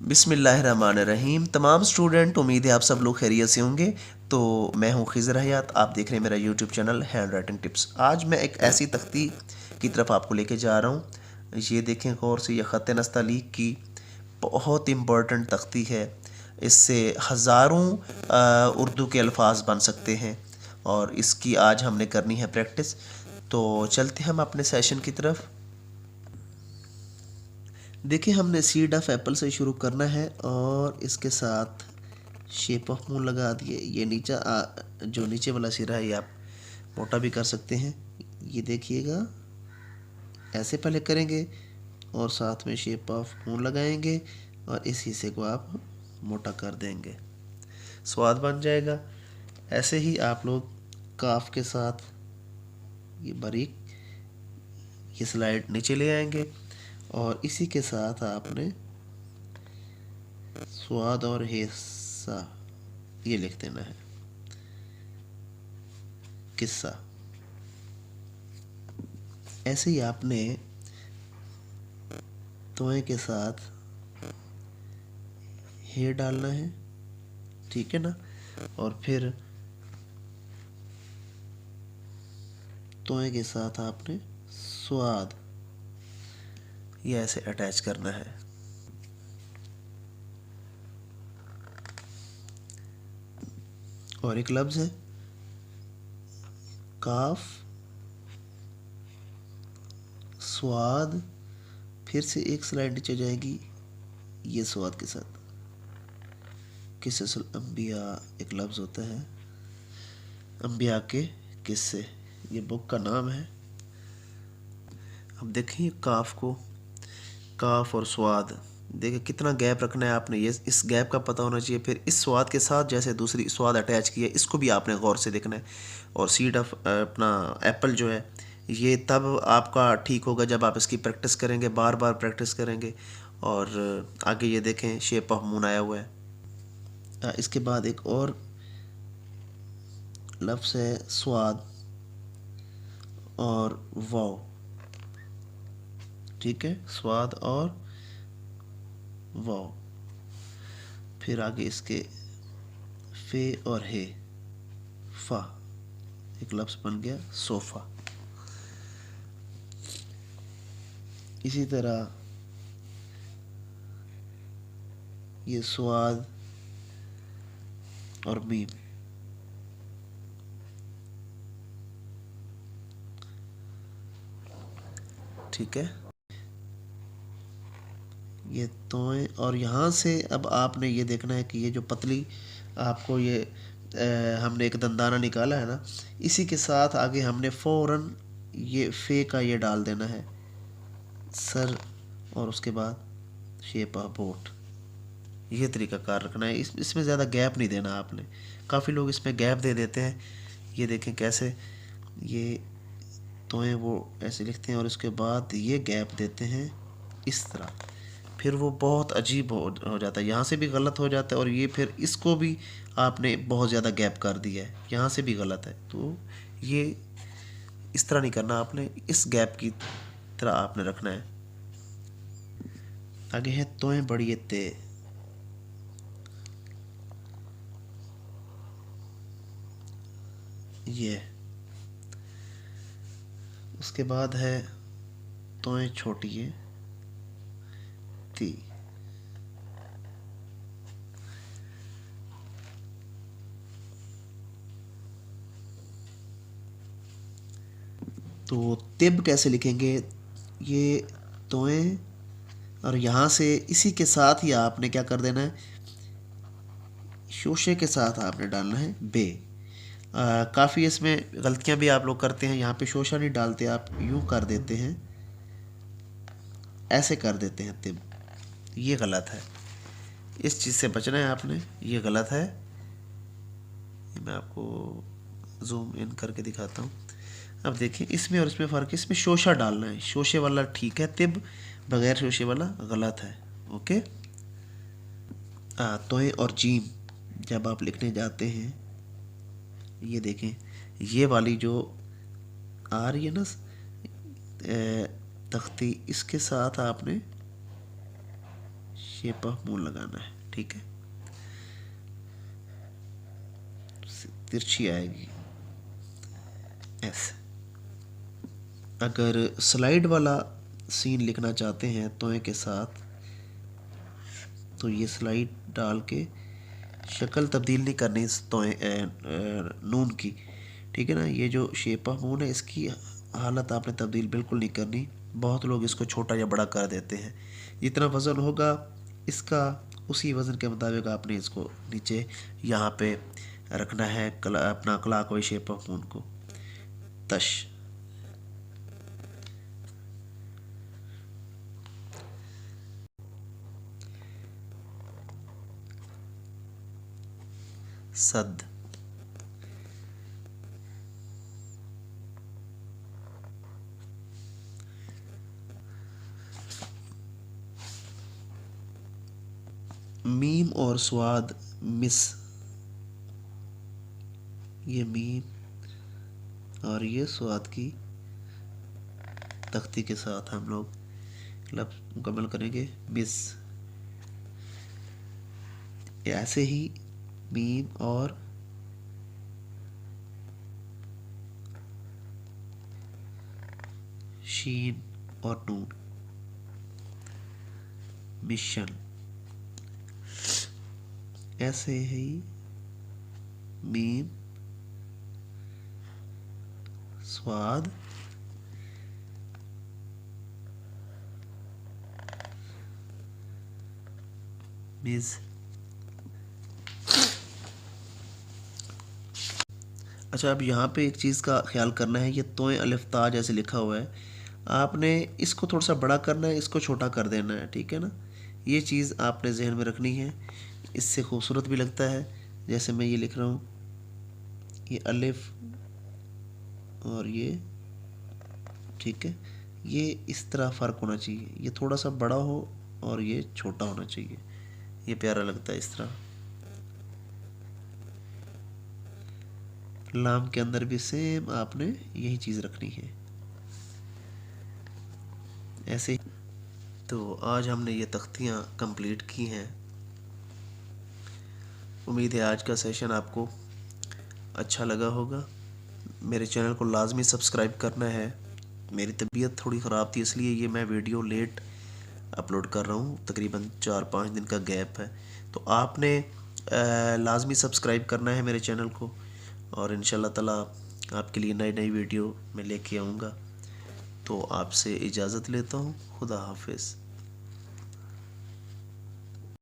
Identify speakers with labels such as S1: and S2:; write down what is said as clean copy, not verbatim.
S1: बिस्मिल्लाहिर्रहमानिर्रहीम। तमाम स्टूडेंट, उम्मीद है आप सब लोग खैरियत से होंगे। तो मैं हूं खिज़र हयात, आप देख रहे हैं मेरा YouTube channel hand writing tips. आज मैं एक ऐसी तख्ती की तरफ आपको लेके जा रहा हूं। ये देखें गौर से, ये ख़त नस्तालीक की बहुत इम्पोर्टेंट तख्ती है। इससे हज़ारों उर्दू के अल्फाज बन सकते हैं और इसकी आज हमने करनी है प्रैक्टिस। तो चलते हैं हम अपने सेशन की तरफ। देखिए, हमने सीड ऑफ एप्पल से शुरू करना है और इसके साथ शेप ऑफ मून लगा दिए। ये जो नीचे वाला सिरा है, ये आप मोटा भी कर सकते हैं। ये देखिएगा, ऐसे पहले करेंगे और साथ में शेप ऑफ मून लगाएंगे और इस हिस्से को आप मोटा कर देंगे, स्वाद बन जाएगा। ऐसे ही आप लोग काफ के साथ ये बारीक ये स्लाइड नीचे ले आएंगे और इसी के साथ आपने स्वाद और हिस्सा ये लिख देना है, किस्सा। ऐसे ही आपने तोए के साथ हे डालना है, ठीक है ना। और फिर तोए के साथ आपने स्वाद ये ऐसे अटैच करना है। और एक लफ्ज़ है काफ, स्वाद, फिर से एक स्लाइड नीचे जाएगी, ये स्वाद के साथ किस्सुल अंबिया एक लफ्ज़ होता है, अंबिया के किस्से, ये बुक का नाम है। अब देखिए काफ और स्वाद, देखिए कितना गैप रखना है आपने, ये इस गैप का पता होना चाहिए। फिर इस स्वाद के साथ जैसे दूसरी स्वाद अटैच की है, इसको भी आपने गौर से देखना है। और सीड ऑफ अपना एप्पल जो है, ये तब आपका ठीक होगा जब आप इसकी प्रैक्टिस करेंगे, बार बार प्रैक्टिस करेंगे। और आगे ये देखें, शेप ऑफ मून आया हुआ है। इसके बाद एक और लफ्ज़ है स्वाद और वाव, ठीक है, स्वाद और वाव। फिर आगे इसके फे और हे, फा, एक लफ्ज़ बन गया सोफ़ा। इसी तरह ये स्वाद और मीम, ठीक है, ये तोए। और यहाँ से अब आपने ये देखना है कि ये जो पतली आपको ये हमने एक दंदाना निकाला है ना, इसी के साथ आगे हमने फ़ौरन ये फे का ये डाल देना है सर, और उसके बाद शेप ऑफ बोट। ये तरीका कार रखना है, इसमें ज़्यादा गैप नहीं देना आपने। काफ़ी लोग इसमें गैप दे देते हैं। ये देखें कैसे ये तोए वो ऐसे लिखते हैं और उसके बाद ये गैप देते हैं इस तरह, फिर वो बहुत अजीब हो जाता है। यहाँ से भी गलत हो जाता है और ये फिर इसको भी आपने बहुत ज़्यादा गैप कर दिया है, यहाँ से भी गलत है। तो ये इस तरह नहीं करना आपने, इस गैप की तरह आपने रखना है। आगे है तोए बड़ी ते, ये। उसके बाद है तोए छोटी है ती, तो तिब कैसे लिखेंगे, ये तोए और यहाँ से इसी के साथ ही आपने क्या कर देना है, शोशे के साथ आपने डालना है बे। काफ़ी इसमें गलतियाँ भी आप लोग करते हैं, यहाँ पे शोशा नहीं डालते, आप यूँ कर देते हैं, ऐसे कर देते हैं तिब, ये गलत है। इस चीज़ से बचना है आपने, ये गलत है। मैं आपको जूम इन करके दिखाता हूँ। अब देखिए, इसमें और इसमें फ़र्क है, इसमें शोशा डालना है, शोशे वाला ठीक है, तिब बगैर शोशे वाला गलत है। ओके। तोए और जीम जब आप लिखने जाते हैं, ये देखें, ये वाली जो आ रही है ना तख्ती, इसके साथ आपने शेप ऑफ मून लगाना है, ठीक है। तिरछी आएगी ऐसे। अगर स्लाइड वाला सीन लिखना चाहते हैं तोए के साथ, तो ये स्लाइड डाल के शक्ल तब्दील नहीं करनी इस तोए नून की, ठीक है ना। ये जो शेप ऑफ मून है इसकी हालत आपने तब्दील बिल्कुल नहीं करनी। बहुत लोग इसको छोटा या बड़ा कर देते हैं। जितना वज़न होगा इसका, उसी वज़न के मुताबिक आपने इसको नीचे यहाँ पे रखना है अपना क्लॉकवाइज शेप ऑफ मून को। तश, सद, मीम और स्वाद मिस, ये मीम और ये स्वाद की तख्ती के साथ हम लोग लफ्ज़ मुकम्मल करेंगे। मिस, ऐसे ही मीम और शीन और नून, मिशन, ऐसे ही मीम, स्वाद, मिज। अच्छा, अब यहाँ पे एक चीज़ का ख्याल करना है, ये तोए अलिफ ता जैसे लिखा हुआ है, आपने इसको थोड़ा सा बड़ा करना है, इसको छोटा कर देना है, ठीक है ना। ये चीज़ आपने जहन में रखनी है, इससे खूबसूरत भी लगता है। जैसे मैं ये लिख रहा हूँ, ये अलिफ और ये, ठीक है, ये इस तरह फ़र्क होना चाहिए, ये थोड़ा सा बड़ा हो और ये छोटा होना चाहिए, ये प्यारा लगता है इस तरह। लाम के अंदर भी सेम आपने यही चीज़ रखनी है ऐसे। तो आज हमने ये तख्तियाँ कंप्लीट की हैं। उम्मीद है आज का सेशन आपको अच्छा लगा होगा। मेरे चैनल को लाजमी सब्सक्राइब करना है। मेरी तबीयत थोड़ी ख़राब थी, इसलिए ये मैं वीडियो लेट अपलोड कर रहा हूँ, तकरीबन 4-5 दिन का गैप है। तो आपने लाजमी सब्सक्राइब करना है मेरे चैनल को, और इंशाल्लाह ताला आपके लिए नई नई वीडियो मैं लेके आऊँगा। तो आपसे इजाज़त लेता हूँ। खुदा हाफिज़।